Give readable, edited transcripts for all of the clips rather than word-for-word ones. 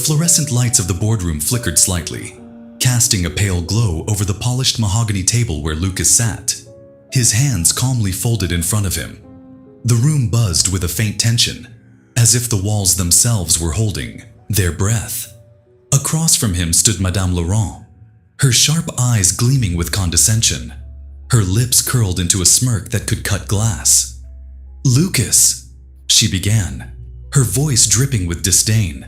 fluorescent lights of the boardroom flickered slightly, casting a pale glow over the polished mahogany table where Lucas sat, his hands calmly folded in front of him. The room buzzed with a faint tension, as if the walls themselves were holding their breath. Across from him stood Madame Laurent, her sharp eyes gleaming with condescension, her lips curled into a smirk that could cut glass. "Lucas," she began, her voice dripping with disdain.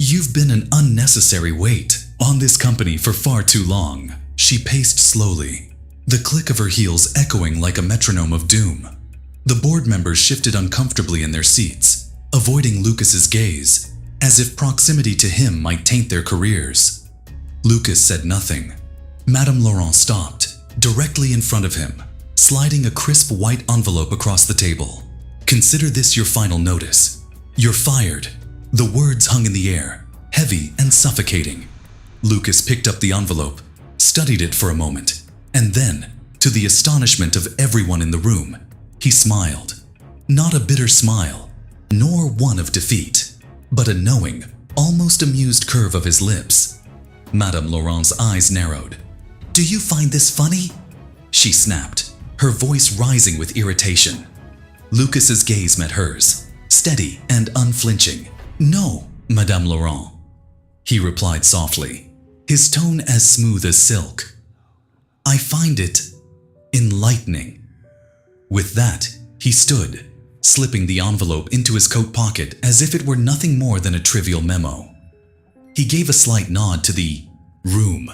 "You've been an unnecessary weight on this company for far too long." She paced slowly, the click of her heels echoing like a metronome of doom. The board members shifted uncomfortably in their seats, avoiding Lucas's gaze, as if proximity to him might taint their careers. Lucas said nothing. Madame Laurent stopped, directly in front of him, sliding a crisp white envelope across the table. "Consider this your final notice. You're fired." The words hung in the air, heavy and suffocating. Lucas picked up the envelope, studied it for a moment, and then, to the astonishment of everyone in the room, he smiled. Not a bitter smile, nor one of defeat, but a knowing, almost amused curve of his lips. Madame Laurent's eyes narrowed. "Do you find this funny?" she snapped, her voice rising with irritation. Lucas's gaze met hers, steady and unflinching. "No, Madame Laurent," he replied softly, his tone as smooth as silk. "I find it enlightening." With that, he stood, slipping the envelope into his coat pocket as if it were nothing more than a trivial memo. He gave a slight nod to the room,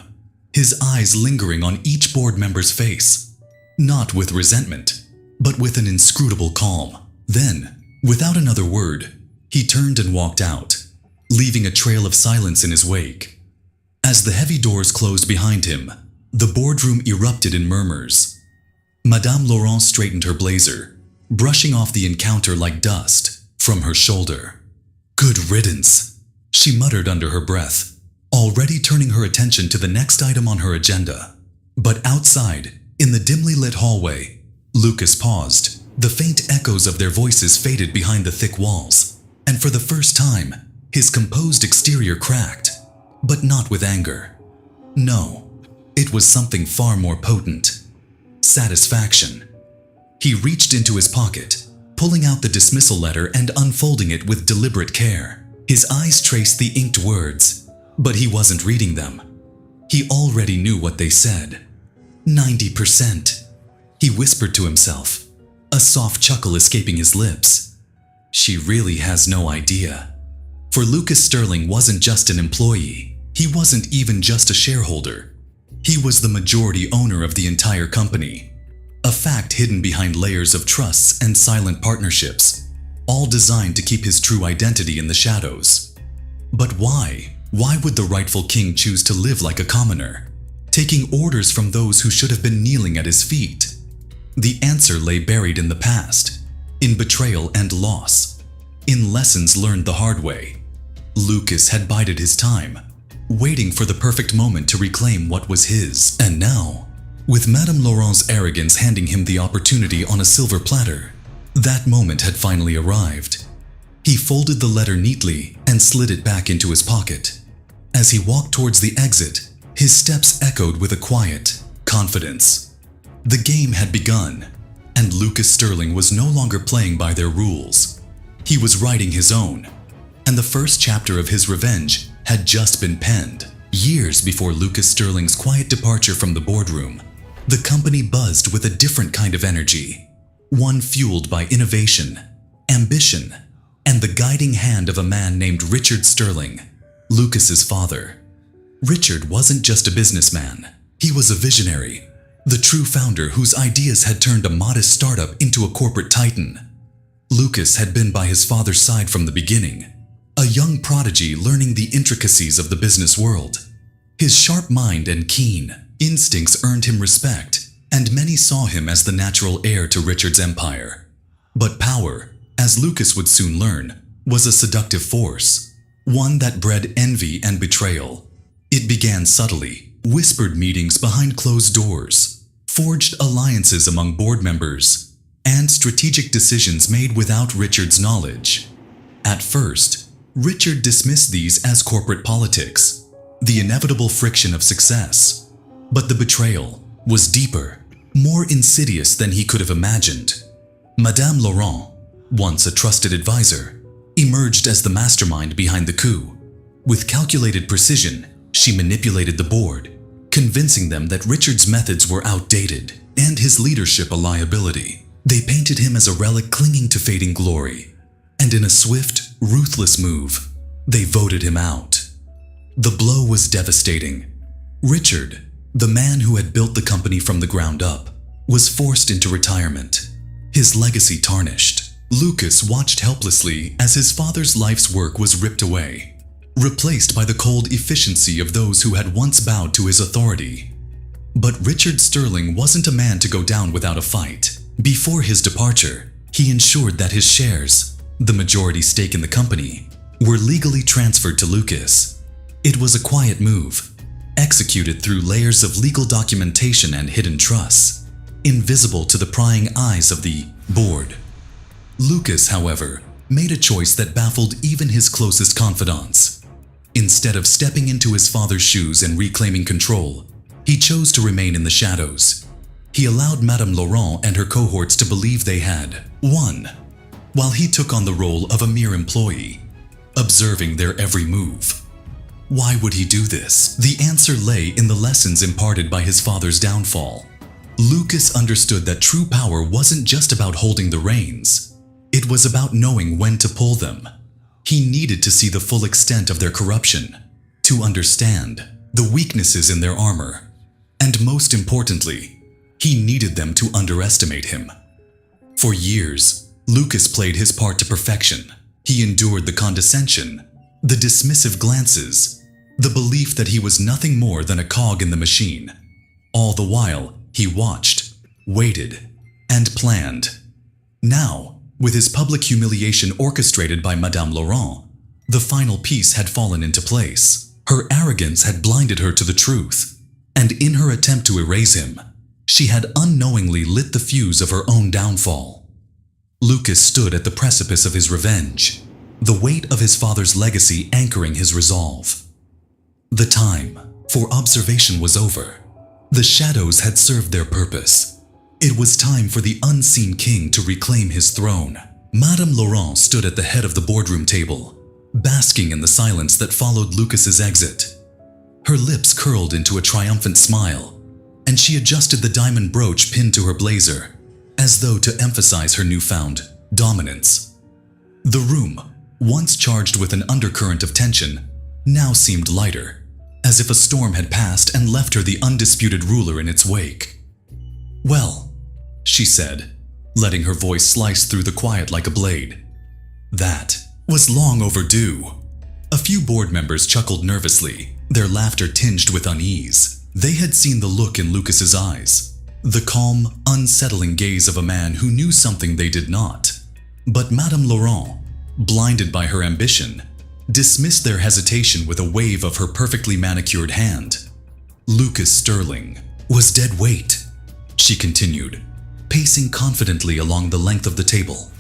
his eyes lingering on each board member's face, not with resentment, but with an inscrutable calm. Then, without another word, he turned and walked out, leaving a trail of silence in his wake. As the heavy doors closed behind him, the boardroom erupted in murmurs. Madame Laurent straightened her blazer, brushing off the encounter like dust from her shoulder. "Good riddance," she muttered under her breath, already turning her attention to the next item on her agenda. But outside, in the dimly lit hallway, Lucas paused. The faint echoes of their voices faded behind the thick walls, and for the first time, his composed exterior cracked, but not with anger. No, it was something far more potent. Satisfaction. He reached into his pocket, pulling out the dismissal letter and unfolding it with deliberate care. His eyes traced the inked words, but he wasn't reading them. He already knew what they said. 90%. He whispered to himself, a soft chuckle escaping his lips. She really has no idea. For Lucas Sterling wasn't just an employee. He wasn't even just a shareholder. He was the majority owner of the entire company. A fact hidden behind layers of trusts and silent partnerships, all designed to keep his true identity in the shadows. But why? Why would the rightful king choose to live like a commoner, taking orders from those who should have been kneeling at his feet? The answer lay buried in the past, in betrayal and loss, in lessons learned the hard way. Lucas had bided his time, waiting for the perfect moment to reclaim what was his. And now, with Madame Laurent's arrogance handing him the opportunity on a silver platter, that moment had finally arrived. He folded the letter neatly and slid it back into his pocket. As he walked towards the exit, his steps echoed with a quiet confidence. The game had begun, and Lucas Sterling was no longer playing by their rules. He was writing his own, and the first chapter of his revenge had just been penned. Years before Lucas Sterling's quiet departure from the boardroom, the company buzzed with a different kind of energy, one fueled by innovation, ambition, and the guiding hand of a man named Richard Sterling, Lucas's father. Richard wasn't just a businessman. He was a visionary, the true founder whose ideas had turned a modest startup into a corporate titan. Lucas had been by his father's side from the beginning, a young prodigy learning the intricacies of the business world. His sharp mind and keen instincts earned him respect, and many saw him as the natural heir to Richard's empire. But power, as Lucas would soon learn, was a seductive force, one that bred envy and betrayal. It began subtly, whispered meetings behind closed doors, forged alliances among board members, and strategic decisions made without Richard's knowledge. At first, Richard dismissed these as corporate politics, the inevitable friction of success. But the betrayal was deeper, more insidious than he could have imagined. Madame Laurent, once a trusted advisor, emerged as the mastermind behind the coup. With calculated precision, she manipulated the board, convincing them that Richard's methods were outdated and his leadership a liability. They painted him as a relic clinging to fading glory, and in a swift, ruthless move, they voted him out. The blow was devastating. Richard, the man who had built the company from the ground up, was forced into retirement, his legacy tarnished. Lucas watched helplessly as his father's life's work was ripped away, replaced by the cold efficiency of those who had once bowed to his authority. But Richard Sterling wasn't a man to go down without a fight. Before his departure, he ensured that his shares, the majority stake in the company, were legally transferred to Lucas. It was a quiet move, executed through layers of legal documentation and hidden trusts, invisible to the prying eyes of the board. Lucas, however, made a choice that baffled even his closest confidants. Instead of stepping into his father's shoes and reclaiming control, he chose to remain in the shadows. He allowed Madame Laurent and her cohorts to believe they had won, while he took on the role of a mere employee, observing their every move. Why would he do this? The answer lay in the lessons imparted by his father's downfall. Lucas understood that true power wasn't just about holding the reins. It was about knowing when to pull them. He needed to see the full extent of their corruption, to understand the weaknesses in their armor, and most importantly, he needed them to underestimate him. For years, Lucas played his part to perfection. He endured the condescension, the dismissive glances, the belief that he was nothing more than a cog in the machine. All the while, he watched, waited, and planned. Now, with his public humiliation orchestrated by Madame Laurent, the final piece had fallen into place. Her arrogance had blinded her to the truth, and in her attempt to erase him, she had unknowingly lit the fuse of her own downfall. Lucas stood at the precipice of his revenge, the weight of his father's legacy anchoring his resolve. The time for observation was over. The shadows had served their purpose. It was time for the unseen king to reclaim his throne. Madame Laurent stood at the head of the boardroom table, basking in the silence that followed Lucas's exit. Her lips curled into a triumphant smile, and she adjusted the diamond brooch pinned to her blazer, as though to emphasize her newfound dominance. The room, once charged with an undercurrent of tension, now seemed lighter, as if a storm had passed and left her the undisputed ruler in its wake. "Well," she said, letting her voice slice through the quiet like a blade. "That was long overdue." A few board members chuckled nervously, their laughter tinged with unease. They had seen the look in Lucas's eyes, the calm, unsettling gaze of a man who knew something they did not. But Madame Laurent, blinded by her ambition, dismissed their hesitation with a wave of her perfectly manicured hand. Lucas Sterling was dead weight, she continued, pacing confidently along the length of the table.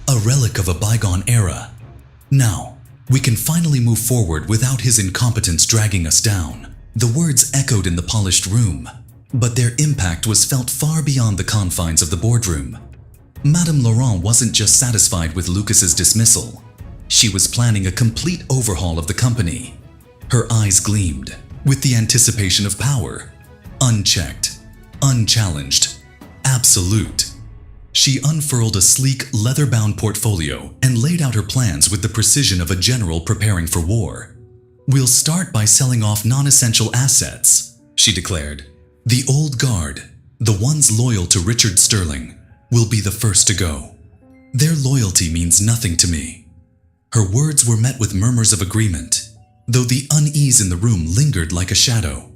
A relic of a bygone era. Now, we can finally move forward without his incompetence dragging us down. The words echoed in the polished room, but their impact was felt far beyond the confines of the boardroom. Madame Laurent wasn't just satisfied with Lucas's dismissal. She was planning a complete overhaul of the company. Her eyes gleamed with the anticipation of power, unchecked, unchallenged, absolute. She unfurled a sleek, leather-bound portfolio and laid out her plans with the precision of a general preparing for war. "We'll start by selling off non-essential assets," she declared. "The old guard, the ones loyal to Richard Sterling, will be the first to go. Their loyalty means nothing to me." Her words were met with murmurs of agreement, though the unease in the room lingered like a shadow.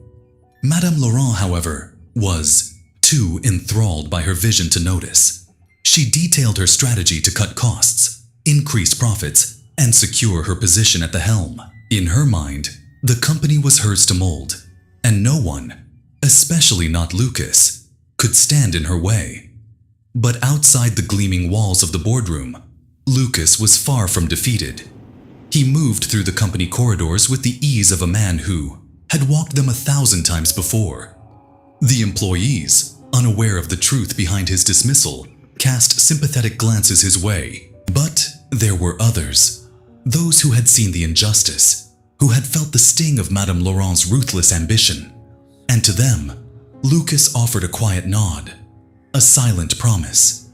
Madame Laurent, however, was too enthralled by her vision to notice. She detailed her strategy to cut costs, increase profits, and secure her position at the helm. In her mind, the company was hers to mold, and no one, especially not Lucas, could stand in her way. But outside the gleaming walls of the boardroom, Lucas was far from defeated. He moved through the company corridors with the ease of a man who had walked them 1,000 times before. The employees, unaware of the truth behind his dismissal, cast sympathetic glances his way. But there were others, those who had seen the injustice, who had felt the sting of Madame Laurent's ruthless ambition. And to them, Lucas offered a quiet nod, a silent promise.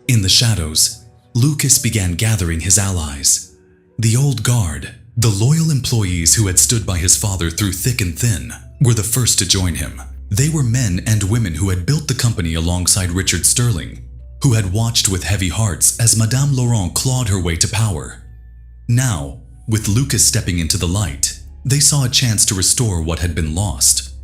In the shadows, Lucas began gathering his allies. The old guard, the loyal employees who had stood by his father through thick and thin, were the first to join him. They were men and women who had built the company alongside Richard Sterling, who had watched with heavy hearts as Madame Laurent clawed her way to power. Now, with Lucas stepping into the light, they saw a chance to restore what had been lost.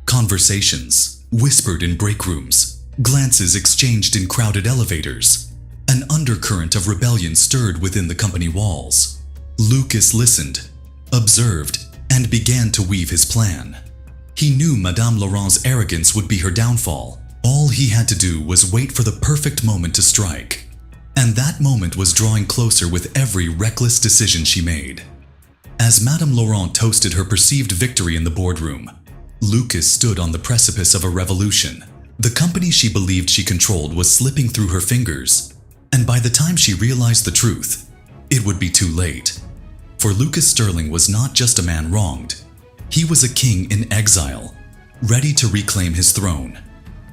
Conversations whispered in break rooms, glances exchanged in crowded elevators. An undercurrent of rebellion stirred within the company walls. Lucas listened, observed, and began to weave his plan. He knew Madame Laurent's arrogance would be her downfall. All he had to do was wait for the perfect moment to strike. And that moment was drawing closer with every reckless decision she made. As Madame Laurent toasted her perceived victory in the boardroom, Lucas stood on the precipice of a revolution. The company she believed she controlled was slipping through her fingers, and by the time she realized the truth, it would be too late. For Lucas Sterling was not just a man wronged. He was a king in exile, ready to reclaim his throne.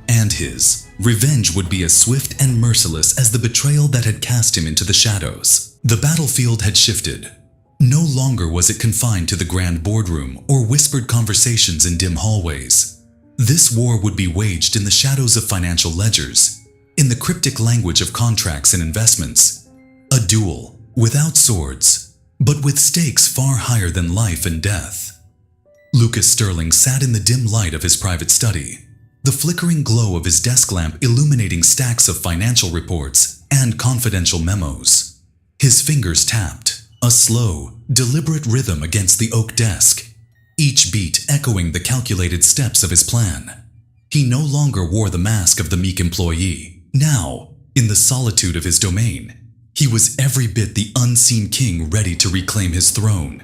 And his revenge would be as swift and merciless as the betrayal that had cast him into the shadows. The battlefield had shifted. No longer was it confined to the grand boardroom or whispered conversations in dim hallways. This war would be waged in the shadows of financial ledgers, in the cryptic language of contracts and investments. A duel without swords, but with stakes far higher than life and death. Lucas Sterling sat in the dim light of his private study, the flickering glow of his desk lamp illuminating stacks of financial reports and confidential memos. His fingers tapped, a slow, deliberate rhythm against the oak desk, each beat echoing the calculated steps of his plan. He no longer wore the mask of the meek employee. Now, in the solitude of his domain, he was every bit the unseen king ready to reclaim his throne.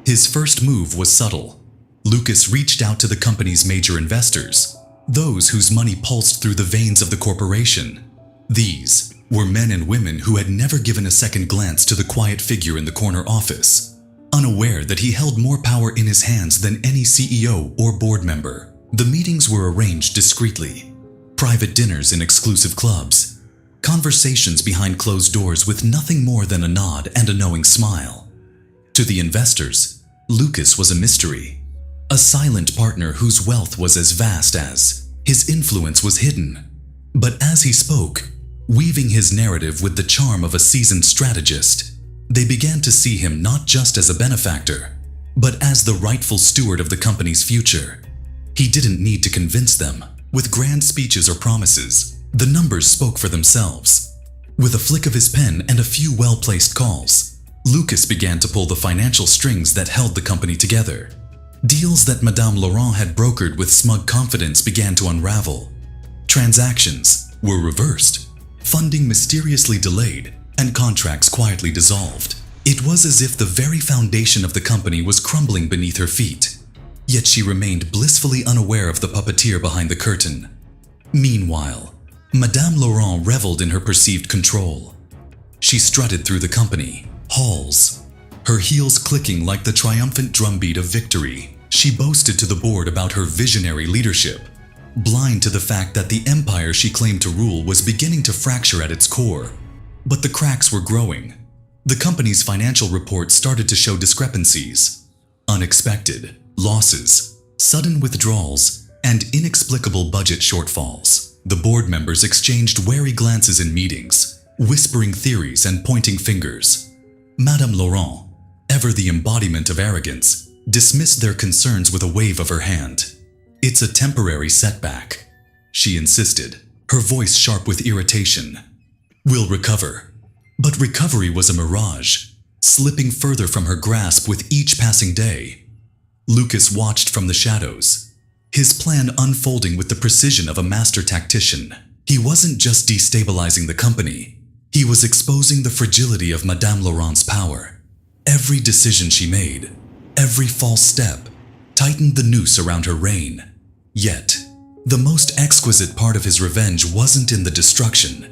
His first move was subtle. Lucas reached out to the company's major investors, those whose money pulsed through the veins of the corporation. These were men and women who had never given a second glance to the quiet figure in the corner office, unaware that he held more power in his hands than any CEO or board member. The meetings were arranged discreetly. Private dinners in exclusive clubs, conversations behind closed doors with nothing more than a nod and a knowing smile. To the investors, Lucas was a mystery. A silent partner whose wealth was as vast as his influence was hidden. But as he spoke, weaving his narrative with the charm of a seasoned strategist, they began to see him not just as a benefactor, but as the rightful steward of the company's future. He didn't need to convince them. With grand speeches or promises, the numbers spoke for themselves. With a flick of his pen and a few well-placed calls, Lucas began to pull the financial strings that held the company together. Deals that Madame Laurent had brokered with smug confidence began to unravel. Transactions were reversed, funding mysteriously delayed, and contracts quietly dissolved. It was as if the very foundation of the company was crumbling beneath her feet. Yet she remained blissfully unaware of the puppeteer behind the curtain. Meanwhile, Madame Laurent reveled in her perceived control. She strutted through the company halls, her heels clicking like the triumphant drumbeat of victory. She boasted to the board about her visionary leadership, blind to the fact that the empire she claimed to rule was beginning to fracture at its core. But the cracks were growing. The company's financial reports started to show discrepancies, unexpected losses, sudden withdrawals, and inexplicable budget shortfalls. The board members exchanged wary glances in meetings, whispering theories and pointing fingers. Madame Laurent, ever the embodiment of arrogance, dismissed their concerns with a wave of her hand. "It's a temporary setback," she insisted, her voice sharp with irritation. "We'll recover." But recovery was a mirage, slipping further from her grasp with each passing day. Lucas watched from the shadows, his plan unfolding with the precision of a master tactician. He wasn't just destabilizing the company, he was exposing the fragility of Madame Laurent's power. Every decision she made, every false step, tightened the noose around her reign. Yet, the most exquisite part of his revenge wasn't in the destruction.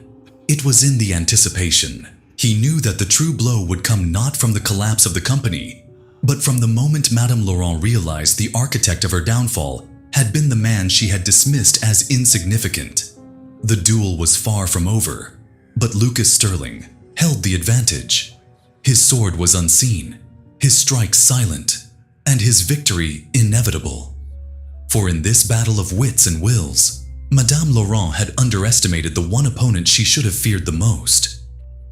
It was in the anticipation. He knew that the true blow would come not from the collapse of the company, but from the moment Madame Laurent realized the architect of her downfall had been the man she had dismissed as insignificant. The duel was far from over, but Lucas Sterling held the advantage. His sword was unseen, his strike silent, and his victory inevitable. For in this battle of wits and wills, Madame Laurent had underestimated the one opponent she should have feared the most.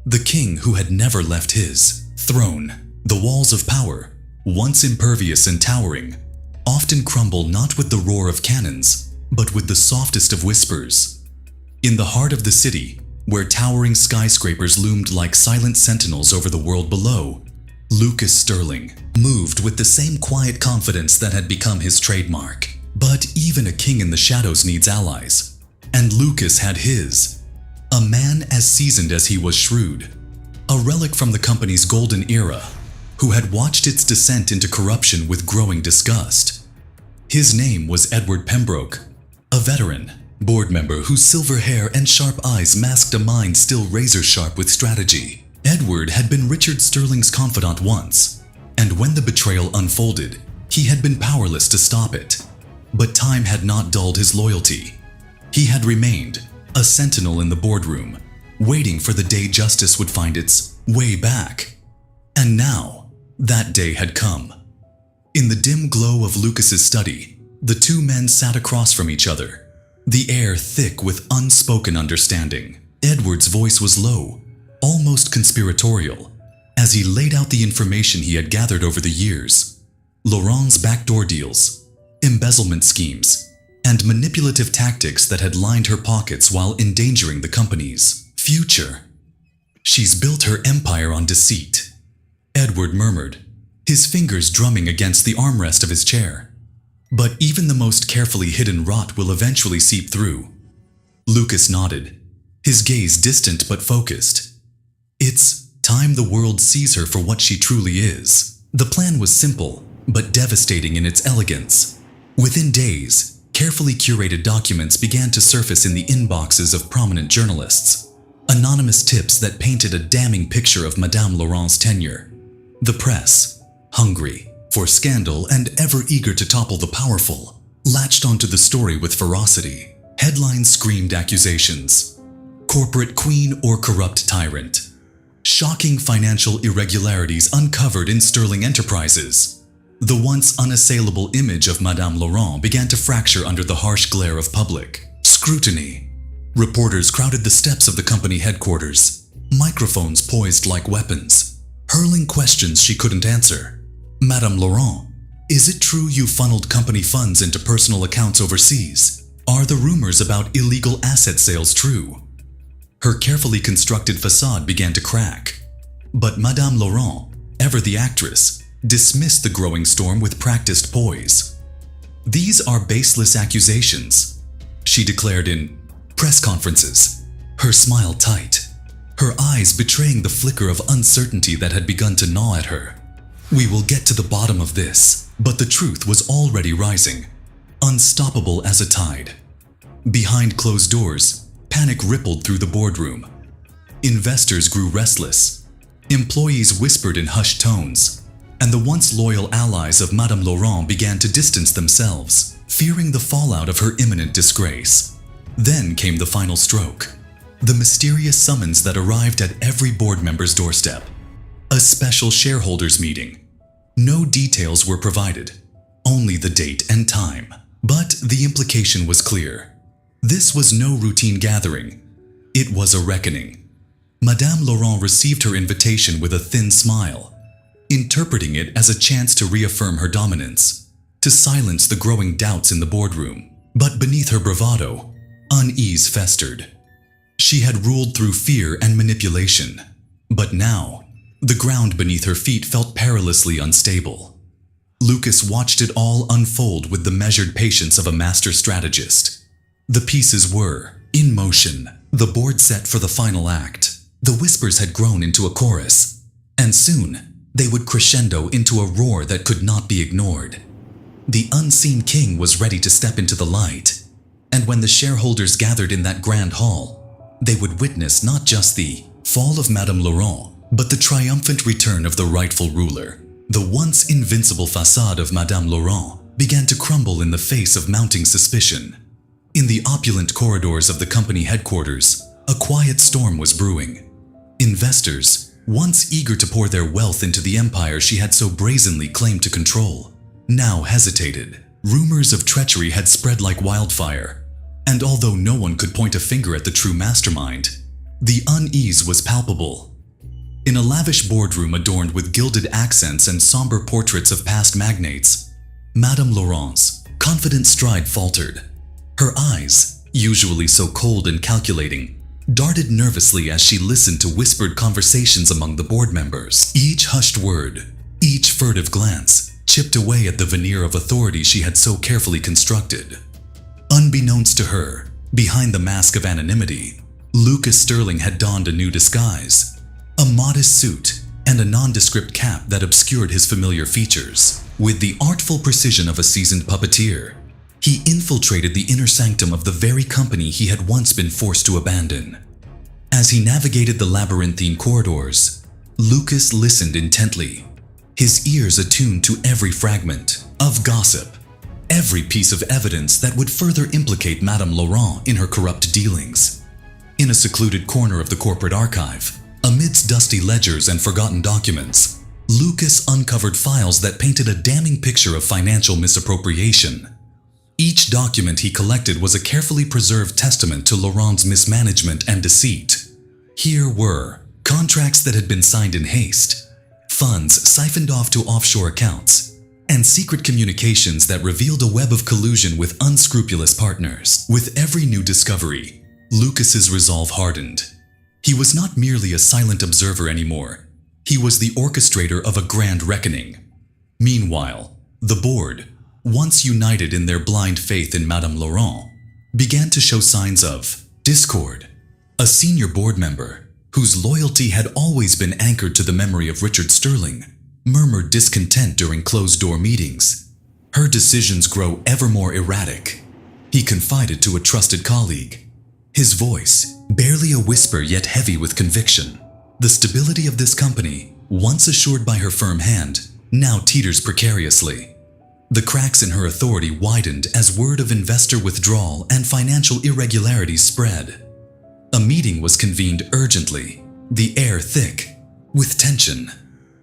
The king who had never left his throne. The walls of power, once impervious and towering, often crumble not with the roar of cannons, but with the softest of whispers. In the heart of the city, where towering skyscrapers loomed like silent sentinels over the world below, Lucas Sterling moved with the same quiet confidence that had become his trademark. But even a king in the shadows needs allies, and Lucas had his. A man as seasoned as he was shrewd, a relic from the company's golden era, who had watched its descent into corruption with growing disgust. His name was Edward Pembroke, a veteran, board member whose silver hair and sharp eyes masked a mind still razor-sharp with strategy. Edward had been Richard Sterling's confidant once, and when the betrayal unfolded, he had been powerless to stop it. But time had not dulled his loyalty. He had remained a sentinel in the boardroom, waiting for the day justice would find its way back. And now, that day had come. In the dim glow of Lucas's study, the two men sat across from each other, the air thick with unspoken understanding. Edward's voice was low, almost conspiratorial, as he laid out the information he had gathered over the years. Laurent's backdoor deals, embezzlement schemes, and manipulative tactics that had lined her pockets while endangering the company's future. "She's built her empire on deceit," Edward murmured, his fingers drumming against the armrest of his chair. "But even the most carefully hidden rot will eventually seep through." Lucas nodded, his gaze distant but focused. "It's time the world sees her for what she truly is." The plan was simple, but devastating in its elegance. Within days, carefully curated documents began to surface in the inboxes of prominent journalists. Anonymous tips that painted a damning picture of Madame Laurent's tenure. The press, hungry for scandal and ever eager to topple the powerful, latched onto the story with ferocity. Headlines screamed accusations. Corporate queen or corrupt tyrant. Shocking financial irregularities uncovered in Sterling Enterprises. The once unassailable image of Madame Laurent began to fracture under the harsh glare of public scrutiny. Reporters crowded the steps of the company headquarters, microphones poised like weapons, hurling questions she couldn't answer. "Madame Laurent, is it true you funneled company funds into personal accounts overseas? Are the rumors about illegal asset sales true?" Her carefully constructed facade began to crack. But Madame Laurent, ever the actress, dismissed the growing storm with practiced poise. "These are baseless accusations," she declared in press conferences, her smile tight, her eyes betraying the flicker of uncertainty that had begun to gnaw at her. "We will get to the bottom of this." But the truth was already rising, unstoppable as a tide. Behind closed doors, panic rippled through the boardroom. Investors grew restless. Employees whispered in hushed tones, and the once loyal allies of Madame Laurent began to distance themselves, fearing the fallout of her imminent disgrace. Then came the final stroke, the mysterious summons that arrived at every board member's doorstep. A special shareholders meeting. No details were provided, only the date and time. But the implication was clear. This was no routine gathering. It was a reckoning. Madame Laurent received her invitation with a thin smile, interpreting it as a chance to reaffirm her dominance, to silence the growing doubts in the boardroom. But beneath her bravado, unease festered. She had ruled through fear and manipulation, but now, the ground beneath her feet felt perilously unstable. Lucas watched it all unfold with the measured patience of a master strategist. The pieces were in motion, the board set for the final act. The whispers had grown into a chorus, and soon, they would crescendo into a roar that could not be ignored. The unseen king was ready to step into the light, and when the shareholders gathered in that grand hall, they would witness not just the fall of Madame Laurent, but the triumphant return of the rightful ruler. The once invincible facade of Madame Laurent began to crumble in the face of mounting suspicion. In the opulent corridors of the company headquarters, a quiet storm was brewing. Investors, once eager to pour their wealth into the empire she had so brazenly claimed to control, now hesitated. Rumors of treachery had spread like wildfire, and although no one could point a finger at the true mastermind, the unease was palpable. In a lavish boardroom adorned with gilded accents and somber portraits of past magnates, Madame Laurent's confident stride faltered. Her eyes, usually so cold and calculating, darted nervously as she listened to whispered conversations among the board members. Each hushed word, each furtive glance, chipped away at the veneer of authority she had so carefully constructed. Unbeknownst to her, behind the mask of anonymity, Lucas Sterling had donned a new disguise, a modest suit and a nondescript cap that obscured his familiar features. With the artful precision of a seasoned puppeteer, he infiltrated the inner sanctum of the very company he had once been forced to abandon. As he navigated the labyrinthine corridors, Lucas listened intently, his ears attuned to every fragment of gossip, every piece of evidence that would further implicate Madame Laurent in her corrupt dealings. In a secluded corner of the corporate archive, amidst dusty ledgers and forgotten documents, Lucas uncovered files that painted a damning picture of financial misappropriation. Each document he collected was a carefully preserved testament to Laurent's mismanagement and deceit. Here were contracts that had been signed in haste, funds siphoned off to offshore accounts, and secret communications that revealed a web of collusion with unscrupulous partners. With every new discovery, Lucas's resolve hardened. He was not merely a silent observer anymore. He was the orchestrator of a grand reckoning. Meanwhile, the board, once united in their blind faith in Madame Laurent, began to show signs of discord. A senior board member, whose loyalty had always been anchored to the memory of Richard Sterling, murmured discontent during closed-door meetings. Her decisions grow ever more erratic, he confided to a trusted colleague. His voice, barely a whisper yet heavy with conviction. The stability of this company, once assured by her firm hand, now teeters precariously. The cracks in her authority widened as word of investor withdrawal and financial irregularities spread. A meeting was convened urgently, the air thick with tension.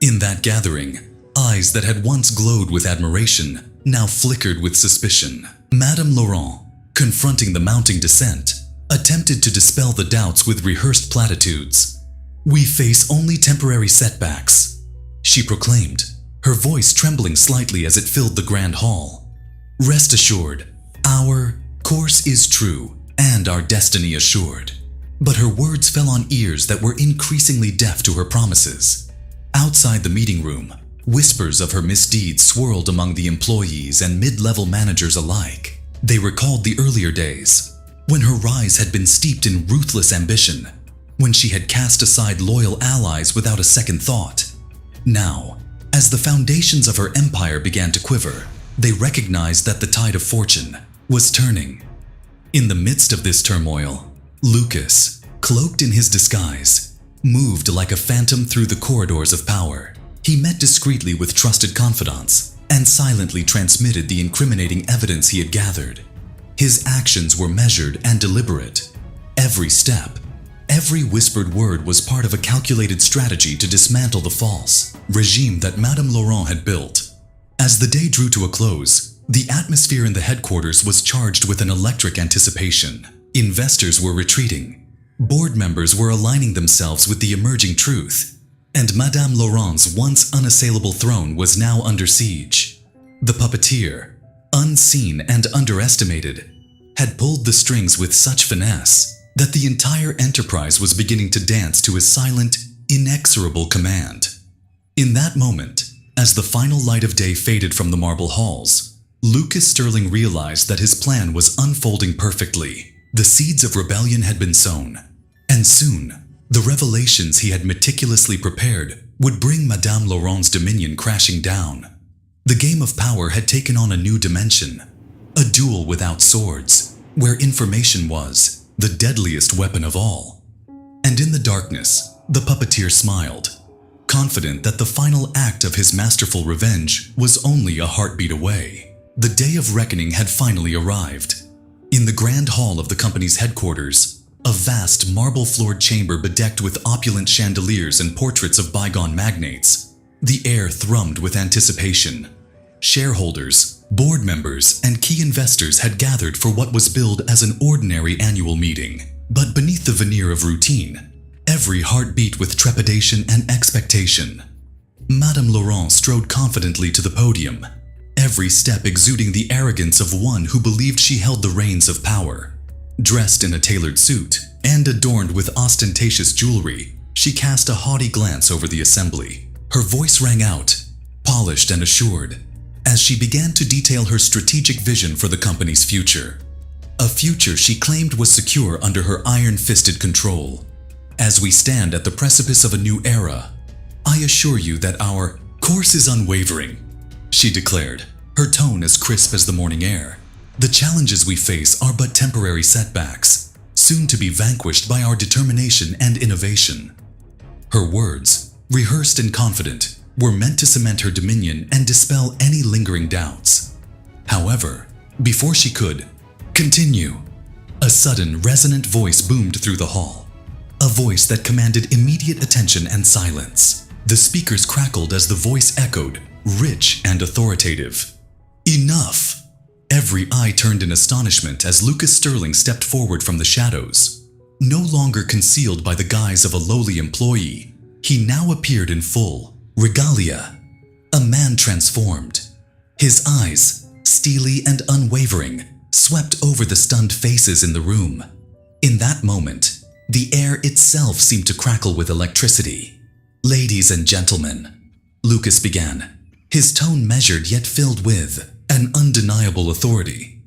In that gathering, eyes that had once glowed with admiration now flickered with suspicion. Madame Laurent, confronting the mounting dissent, attempted to dispel the doubts with rehearsed platitudes. "We face only temporary setbacks," she proclaimed, her voice trembling slightly as it filled the grand hall. "Rest assured, our course is true and our destiny assured." But her words fell on ears that were increasingly deaf to her promises. Outside the meeting room, whispers of her misdeeds swirled among the employees and mid-level managers alike. They recalled the earlier days, when her rise had been steeped in ruthless ambition, when she had cast aside loyal allies without a second thought. Now, as the foundations of her empire began to quiver, they recognized that the tide of fortune was turning. In the midst of this turmoil, Lucas, cloaked in his disguise, moved like a phantom through the corridors of power. He met discreetly with trusted confidants and silently transmitted the incriminating evidence he had gathered. His actions were measured and deliberate. Every step, every whispered word was part of a calculated strategy to dismantle the false regime that Madame Laurent had built. As the day drew to a close, the atmosphere in the headquarters was charged with an electric anticipation. Investors were retreating. Board members were aligning themselves with the emerging truth, and Madame Laurent's once unassailable throne was now under siege. The puppeteer, unseen and underestimated, had pulled the strings with such finesse that the entire enterprise was beginning to dance to his silent, inexorable command. In that moment, as the final light of day faded from the marble halls, Lucas Sterling realized that his plan was unfolding perfectly. The seeds of rebellion had been sown, and soon, the revelations he had meticulously prepared would bring Madame Laurent's dominion crashing down. The game of power had taken on a new dimension, a duel without swords, where information was the deadliest weapon of all. And in the darkness, the puppeteer smiled, confident that the final act of his masterful revenge was only a heartbeat away. The day of reckoning had finally arrived. In the grand hall of the company's headquarters, a vast marble-floored chamber bedecked with opulent chandeliers and portraits of bygone magnates, the air thrummed with anticipation. Shareholders, board members, and key investors had gathered for what was billed as an ordinary annual meeting. But beneath the veneer of routine, every heart beat with trepidation and expectation. Madame Laurent strode confidently to the podium, every step exuding the arrogance of one who believed she held the reins of power. Dressed in a tailored suit and adorned with ostentatious jewelry, she cast a haughty glance over the assembly. Her voice rang out, polished and assured, as she began to detail her strategic vision for the company's future. A future she claimed was secure under her iron-fisted control. As we stand at the precipice of a new era, I assure you that our course is unwavering, she declared, her tone as crisp as the morning air. The challenges we face are but temporary setbacks, soon to be vanquished by our determination and innovation. Her words, rehearsed and confident, were meant to cement her dominion and dispel any lingering doubts. However, before she could continue, a sudden, resonant voice boomed through the hall. A voice that commanded immediate attention and silence. The speakers crackled as the voice echoed, rich and authoritative. Enough! Every eye turned in astonishment as Lucas Sterling stepped forward from the shadows. No longer concealed by the guise of a lowly employee, he now appeared in full regalia, a man transformed. His eyes, steely and unwavering, swept over the stunned faces in the room. In that moment, the air itself seemed to crackle with electricity. "Ladies and gentlemen," Lucas began, his tone measured yet filled with an undeniable authority.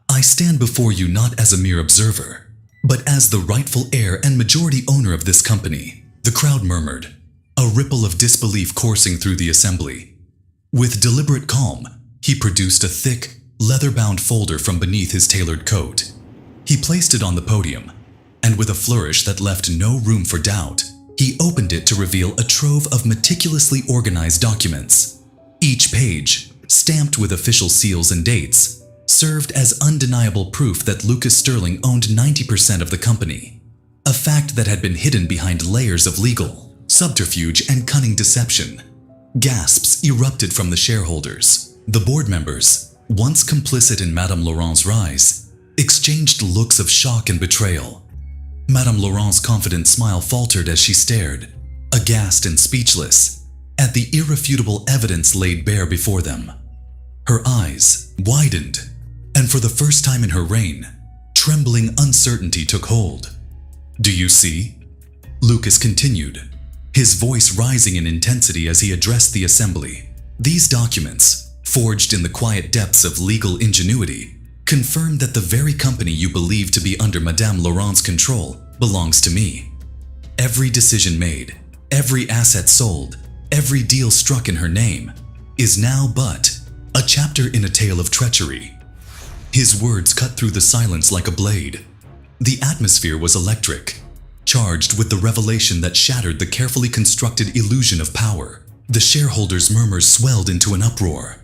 "I stand before you not as a mere observer, but as the rightful heir and majority owner of this company." The crowd murmured, a ripple of disbelief coursing through the assembly. With deliberate calm, he produced a thick, leather-bound folder from beneath his tailored coat. He placed it on the podium, and with a flourish that left no room for doubt, he opened it to reveal a trove of meticulously organized documents. Each page, stamped with official seals and dates, served as undeniable proof that Lucas Sterling owned 90% of the company, a fact that had been hidden behind layers of legal subterfuge and cunning deception. Gasps erupted from the shareholders. The board members, once complicit in Madame Laurent's rise, exchanged looks of shock and betrayal. Madame Laurent's confident smile faltered as she stared, aghast and speechless, at the irrefutable evidence laid bare before them. Her eyes widened, and for the first time in her reign, trembling uncertainty took hold. "Do you see?" Lucas continued, his voice rising in intensity as he addressed the assembly. "These documents, forged in the quiet depths of legal ingenuity, confirm that the very company you believe to be under Madame Laurent's control belongs to me. Every decision made, every asset sold, every deal struck in her name, is now but a chapter in a tale of treachery." His words cut through the silence like a blade. The atmosphere was electric, charged with the revelation that shattered the carefully constructed illusion of power. The shareholders' murmurs swelled into an uproar.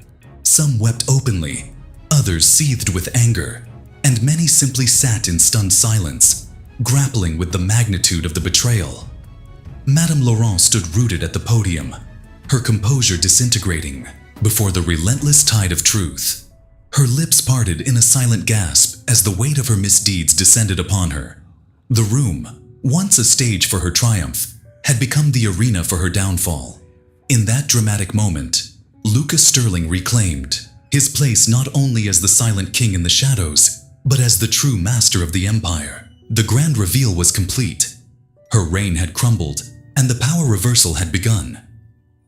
Some wept openly, others seethed with anger, and many simply sat in stunned silence, grappling with the magnitude of the betrayal. Madame Laurent stood rooted at the podium, her composure disintegrating before the relentless tide of truth. Her lips parted in a silent gasp as the weight of her misdeeds descended upon her. The room, once a stage for her triumph, had become the arena for her downfall. In that dramatic moment, Lucas Sterling reclaimed his place not only as the silent king in the shadows, but as the true master of the empire. The grand reveal was complete. Her reign had crumbled, and the power reversal had begun.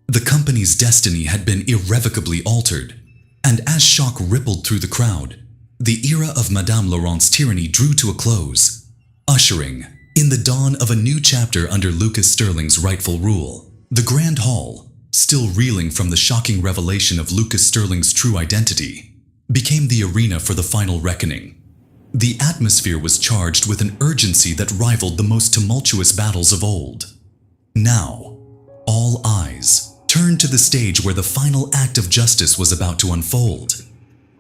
The company's destiny had been irrevocably altered, and as shock rippled through the crowd, the era of Madame Laurent's tyranny drew to a close, ushering in the dawn of a new chapter under Lucas Sterling's rightful rule. The Grand Hall, still reeling from the shocking revelation of Lucas Sterling's true identity, became the arena for the final reckoning. The atmosphere was charged with an urgency that rivaled the most tumultuous battles of old. Now, all eyes turned to the stage where the final act of justice was about to unfold.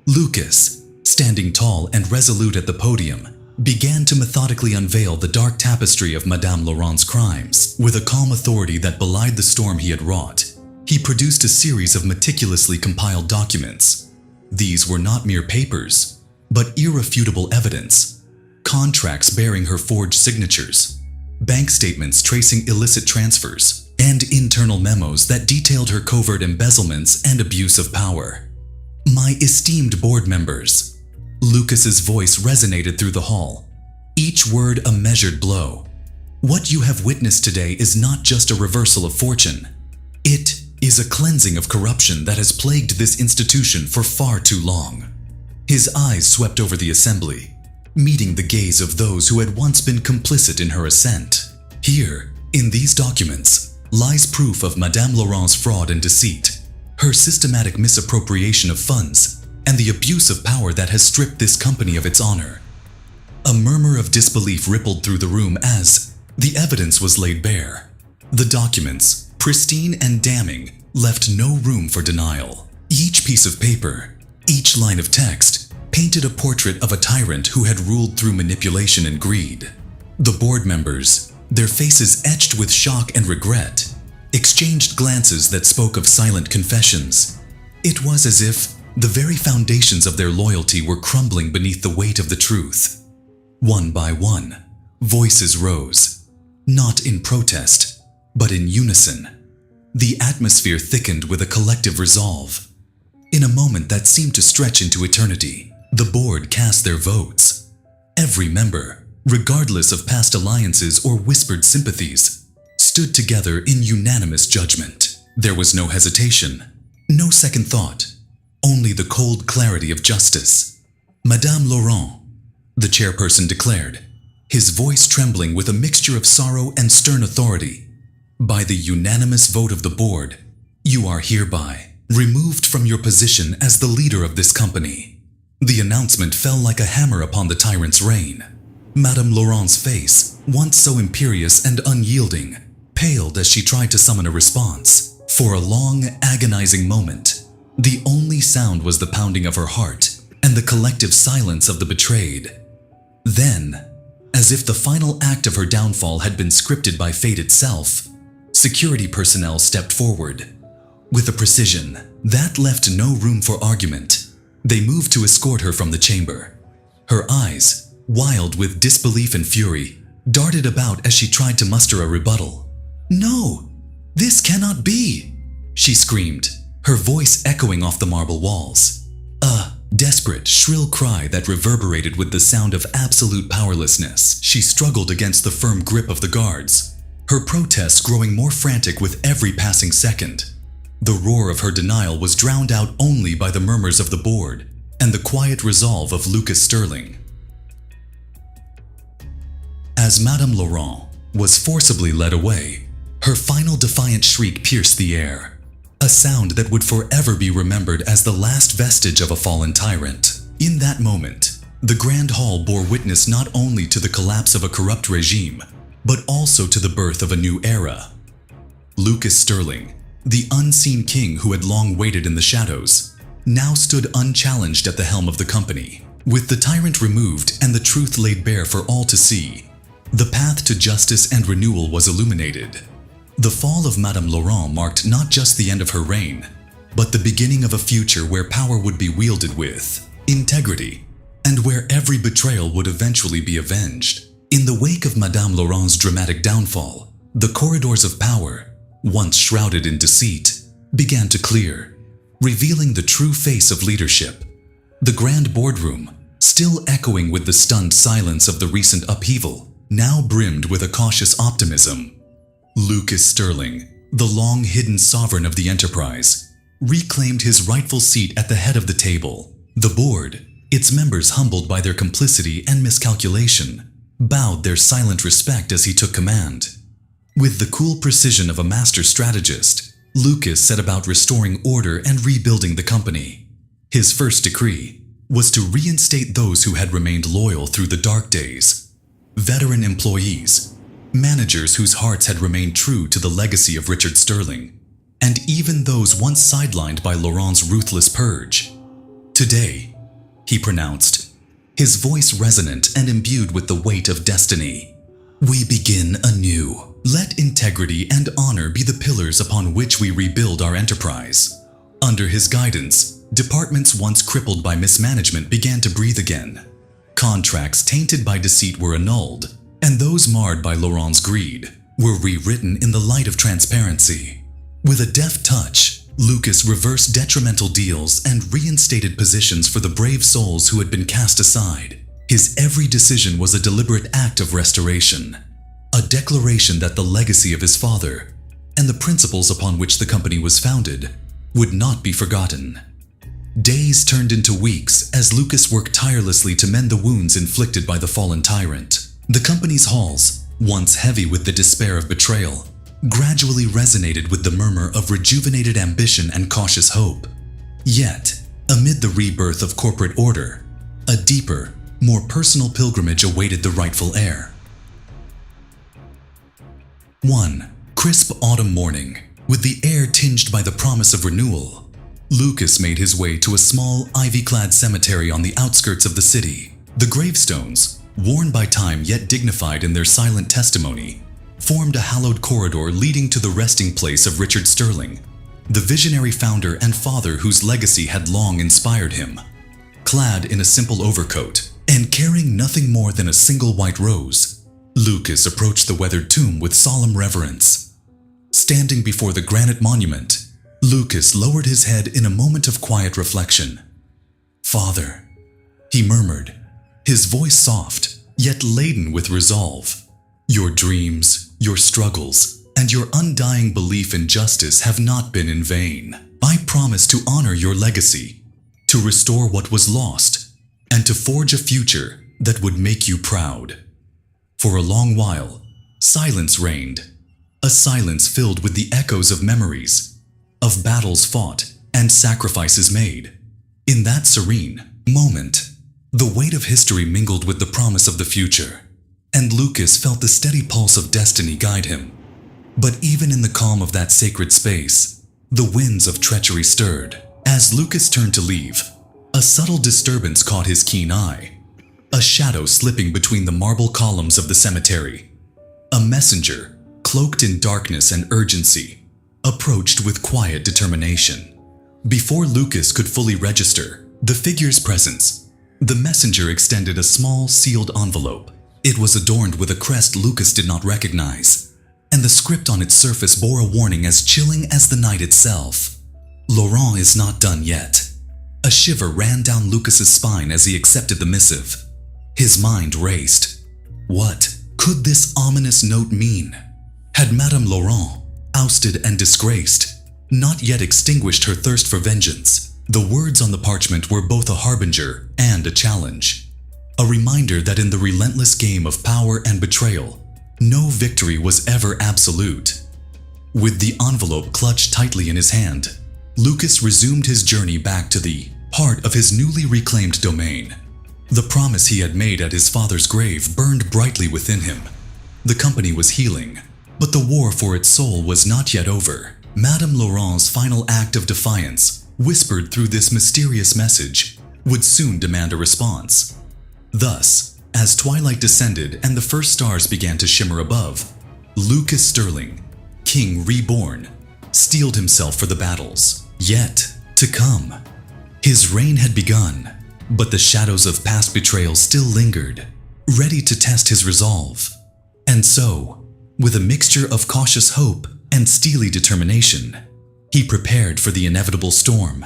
Lucas, standing tall and resolute at the podium, began to methodically unveil the dark tapestry of Madame Laurent's crimes. With a calm authority that belied the storm he had wrought, he produced a series of meticulously compiled documents. These were not mere papers, but irrefutable evidence. Contracts bearing her forged signatures, bank statements tracing illicit transfers, and internal memos that detailed her covert embezzlements and abuse of power. My esteemed board members, Lucas's voice resonated through the hall, each word a measured blow. What you have witnessed today is not just a reversal of fortune. It is a cleansing of corruption that has plagued this institution for far too long. His eyes swept over the assembly, meeting the gaze of those who had once been complicit in her ascent. Here, in these documents, lies proof of Madame Laurent's fraud and deceit, her systematic misappropriation of funds, and the abuse of power that has stripped this company of its honor. A murmur of disbelief rippled through the room as the evidence was laid bare. The documents, pristine and damning, left no room for denial. Each piece of paper, each line of text, painted a portrait of a tyrant who had ruled through manipulation and greed. The board members, their faces etched with shock and regret, exchanged glances that spoke of silent confessions. It was as if the very foundations of their loyalty were crumbling beneath the weight of the truth. One by one, voices rose, not in protest, but in unison. The atmosphere thickened with a collective resolve. In a moment that seemed to stretch into eternity, the board cast their votes. Every member, regardless of past alliances or whispered sympathies, stood together in unanimous judgment. There was no hesitation, no second thought, only the cold clarity of justice. Madame Laurent, the chairperson declared, his voice trembling with a mixture of sorrow and stern authority. By the unanimous vote of the board, you are hereby removed from your position as the leader of this company. The announcement fell like a hammer upon the tyrant's reign. Madame Laurent's face, once so imperious and unyielding, paled as she tried to summon a response. For a long, agonizing moment, the only sound was the pounding of her heart and the collective silence of the betrayed. Then, as if the final act of her downfall had been scripted by fate itself, security personnel stepped forward. With a precision that left no room for argument, they moved to escort her from the chamber. Her eyes, wild with disbelief and fury, darted about as she tried to muster a rebuttal. "No, this cannot be!" she screamed, her voice echoing off the marble walls. A desperate, shrill cry that reverberated with the sound of absolute powerlessness. She struggled against the firm grip of the guards, her protests growing more frantic with every passing second. The roar of her denial was drowned out only by the murmurs of the board and the quiet resolve of Lucas Sterling. As Madame Laurent was forcibly led away, her final defiant shriek pierced the air, a sound that would forever be remembered as the last vestige of a fallen tyrant. In that moment, the Grand Hall bore witness not only to the collapse of a corrupt regime, but also to the birth of a new era. Lucas Sterling, the unseen king who had long waited in the shadows, now stood unchallenged at the helm of the company. With the tyrant removed and the truth laid bare for all to see, the path to justice and renewal was illuminated. The fall of Madame Laurent marked not just the end of her reign, but the beginning of a future where power would be wielded with integrity, and where every betrayal would eventually be avenged. In the wake of Madame Laurent's dramatic downfall, the corridors of power, once shrouded in deceit, began to clear, revealing the true face of leadership. The grand boardroom, still echoing with the stunned silence of the recent upheaval, now brimmed with a cautious optimism. Lucas Sterling, the long-hidden sovereign of the enterprise, reclaimed his rightful seat at the head of the table. The board, its members humbled by their complicity and miscalculation, bowed their silent respect as he took command. With the cool precision of a master strategist, Lucas set about restoring order and rebuilding the company. His first decree was to reinstate those who had remained loyal through the dark days. Veteran employees, managers whose hearts had remained true to the legacy of Richard Sterling, and even those once sidelined by Laurent's ruthless purge. Today, he pronounced, his voice resonant and imbued with the weight of destiny. We begin anew. Let integrity and honor be the pillars upon which we rebuild our enterprise. Under his guidance, departments once crippled by mismanagement began to breathe again. Contracts tainted by deceit were annulled, and those marred by Laurent's greed were rewritten in the light of transparency. With a deft touch, Lucas reversed detrimental deals and reinstated positions for the brave souls who had been cast aside. His every decision was a deliberate act of restoration, a declaration that the legacy of his father and the principles upon which the company was founded would not be forgotten. Days turned into weeks as Lucas worked tirelessly to mend the wounds inflicted by the fallen tyrant. The company's halls, once heavy with the despair of betrayal, gradually resonated with the murmur of rejuvenated ambition and cautious hope. Yet, amid the rebirth of corporate order, a deeper, more personal pilgrimage awaited the rightful heir. One crisp autumn morning, with the air tinged by the promise of renewal, Lucas made his way to a small, ivy-clad cemetery on the outskirts of the city. The gravestones, worn by time yet dignified in their silent testimony, formed a hallowed corridor leading to the resting place of Richard Sterling, the visionary founder and father whose legacy had long inspired him. Clad in a simple overcoat and carrying nothing more than a single white rose, Lucas approached the weathered tomb with solemn reverence. Standing before the granite monument, Lucas lowered his head in a moment of quiet reflection. "Father," he murmured, his voice soft, yet laden with resolve. "Your dreams, your struggles, and your undying belief in justice have not been in vain. I promise to honor your legacy, to restore what was lost, and to forge a future that would make you proud." For a long while, silence reigned, a silence filled with the echoes of memories, of battles fought and sacrifices made. In that serene moment, the weight of history mingled with the promise of the future, and Lucas felt the steady pulse of destiny guide him. But even in the calm of that sacred space, the winds of treachery stirred. As Lucas turned to leave, a subtle disturbance caught his keen eye, a shadow slipping between the marble columns of the cemetery. A messenger, cloaked in darkness and urgency, approached with quiet determination. Before Lucas could fully register the figure's presence, the messenger extended a small, sealed envelope. It was adorned with a crest Lucas did not recognize, and the script on its surface bore a warning as chilling as the night itself. "Laurent is not done yet." A shiver ran down Lucas's spine as he accepted the missive. His mind raced. What could this ominous note mean? Had Madame Laurent, ousted and disgraced, not yet extinguished her thirst for vengeance? The words on the parchment were both a harbinger and a challenge, a reminder that in the relentless game of power and betrayal, no victory was ever absolute. With the envelope clutched tightly in his hand, Lucas resumed his journey back to the heart of his newly reclaimed domain. The promise he had made at his father's grave burned brightly within him. The company was healing, but the war for its soul was not yet over. Madame Laurent's final act of defiance, whispered through this mysterious message, would soon demand a response. Thus, as twilight descended and the first stars began to shimmer above, Lucas Sterling, King reborn, steeled himself for the battles yet to come. His reign had begun, but the shadows of past betrayal still lingered, ready to test his resolve. And so, with a mixture of cautious hope and steely determination, he prepared for the inevitable storm,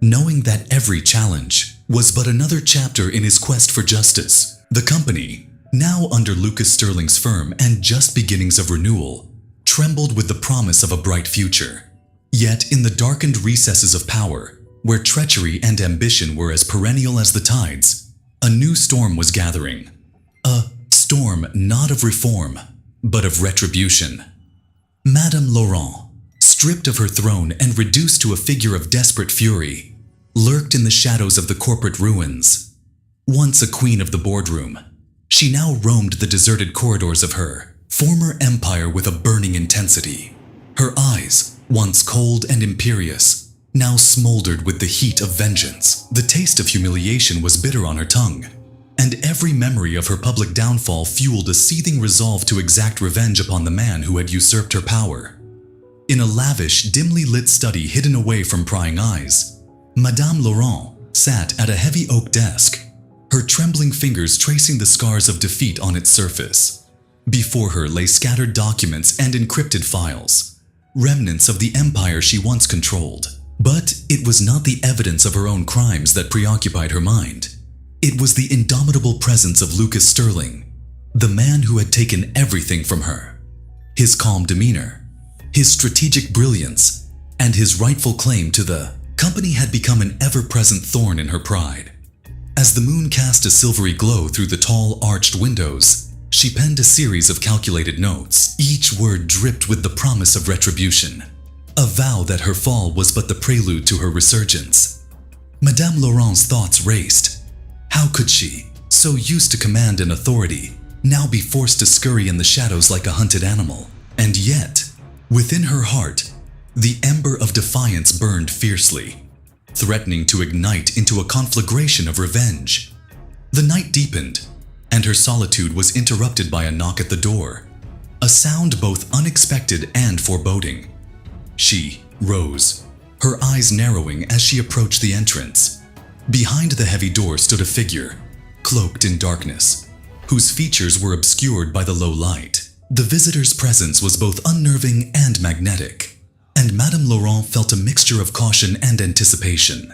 knowing that every challenge was but another chapter in his quest for justice. The company, now under Lucas Sterling's firm and just beginnings of renewal, trembled with the promise of a bright future. Yet in the darkened recesses of power, where treachery and ambition were as perennial as the tides, a new storm was gathering. A storm not of reform, but of retribution. Madame Laurent, stripped of her throne and reduced to a figure of desperate fury, lurked in the shadows of the corporate ruins. Once a queen of the boardroom, she now roamed the deserted corridors of her former empire with a burning intensity. Her eyes, once cold and imperious, now smoldered with the heat of vengeance. The taste of humiliation was bitter on her tongue, and every memory of her public downfall fueled a seething resolve to exact revenge upon the man who had usurped her power. In a lavish, dimly lit study hidden away from prying eyes, Madame Laurent sat at a heavy oak desk, her trembling fingers tracing the scars of defeat on its surface. Before her lay scattered documents and encrypted files, remnants of the empire she once controlled. But it was not the evidence of her own crimes that preoccupied her mind. It was the indomitable presence of Lucas Sterling, the man who had taken everything from her. His calm demeanor, his strategic brilliance, and his rightful claim to the company had become an ever-present thorn in her pride. As the moon cast a silvery glow through the tall, arched windows, she penned a series of calculated notes. Each word dripped with the promise of retribution, a vow that her fall was but the prelude to her resurgence. Madame Laurent's thoughts raced. How could she, so used to command and authority, now be forced to scurry in the shadows like a hunted animal? And yet, within her heart, the ember of defiance burned fiercely, threatening to ignite into a conflagration of revenge. The night deepened, and her solitude was interrupted by a knock at the door, a sound both unexpected and foreboding. She rose, her eyes narrowing as she approached the entrance. Behind the heavy door stood a figure, cloaked in darkness, whose features were obscured by the low light. The visitor's presence was both unnerving and magnetic, and Madame Laurent felt a mixture of caution and anticipation.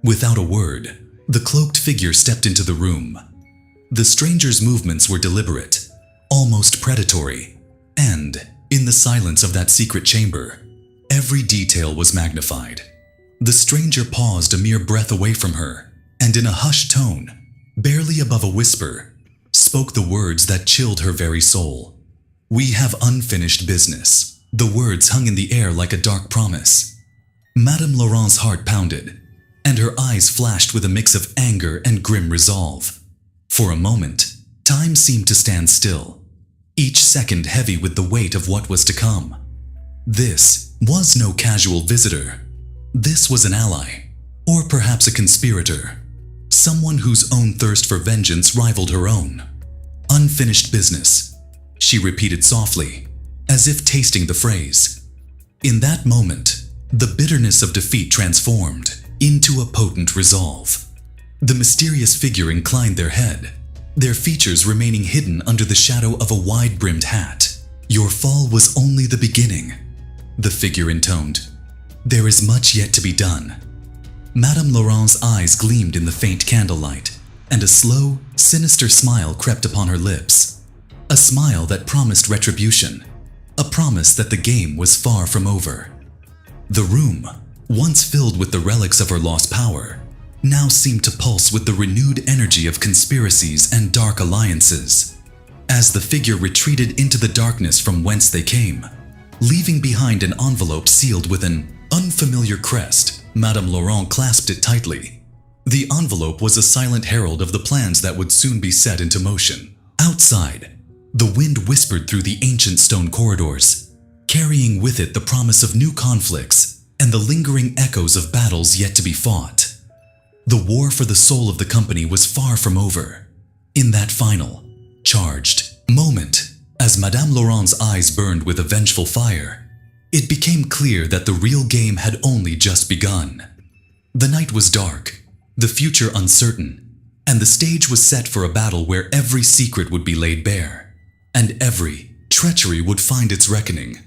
Without a word, the cloaked figure stepped into the room. The stranger's movements were deliberate, almost predatory, and, in the silence of that secret chamber, every detail was magnified. The stranger paused a mere breath away from her, and in a hushed tone, barely above a whisper, spoke the words that chilled her very soul. "We have unfinished business." The words hung in the air like a dark promise. Madame Laurent's heart pounded, and her eyes flashed with a mix of anger and grim resolve. For a moment, time seemed to stand still, each second heavy with the weight of what was to come. This was no casual visitor. This was an ally, or perhaps a conspirator, someone whose own thirst for vengeance rivaled her own. "Unfinished business," she repeated softly, as if tasting the phrase. In that moment, the bitterness of defeat transformed into a potent resolve. The mysterious figure inclined their head, their features remaining hidden under the shadow of a wide-brimmed hat. "Your fall was only the beginning," the figure intoned. "There is much yet to be done." Madame Laurent's eyes gleamed in the faint candlelight, and a slow, sinister smile crept upon her lips. A smile that promised retribution, a promise that the game was far from over. The room, once filled with the relics of her lost power, now seemed to pulse with the renewed energy of conspiracies and dark alliances. As the figure retreated into the darkness from whence they came, leaving behind an envelope sealed with an unfamiliar crest, Madame Laurent clasped it tightly. The envelope was a silent herald of the plans that would soon be set into motion. Outside, the wind whispered through the ancient stone corridors, carrying with it the promise of new conflicts and the lingering echoes of battles yet to be fought. The war for the soul of the company was far from over. In that final, charged moment, as Madame Laurent's eyes burned with a vengeful fire, it became clear that the real game had only just begun. The night was dark, the future uncertain, and the stage was set for a battle where every secret would be laid bare, and every treachery would find its reckoning.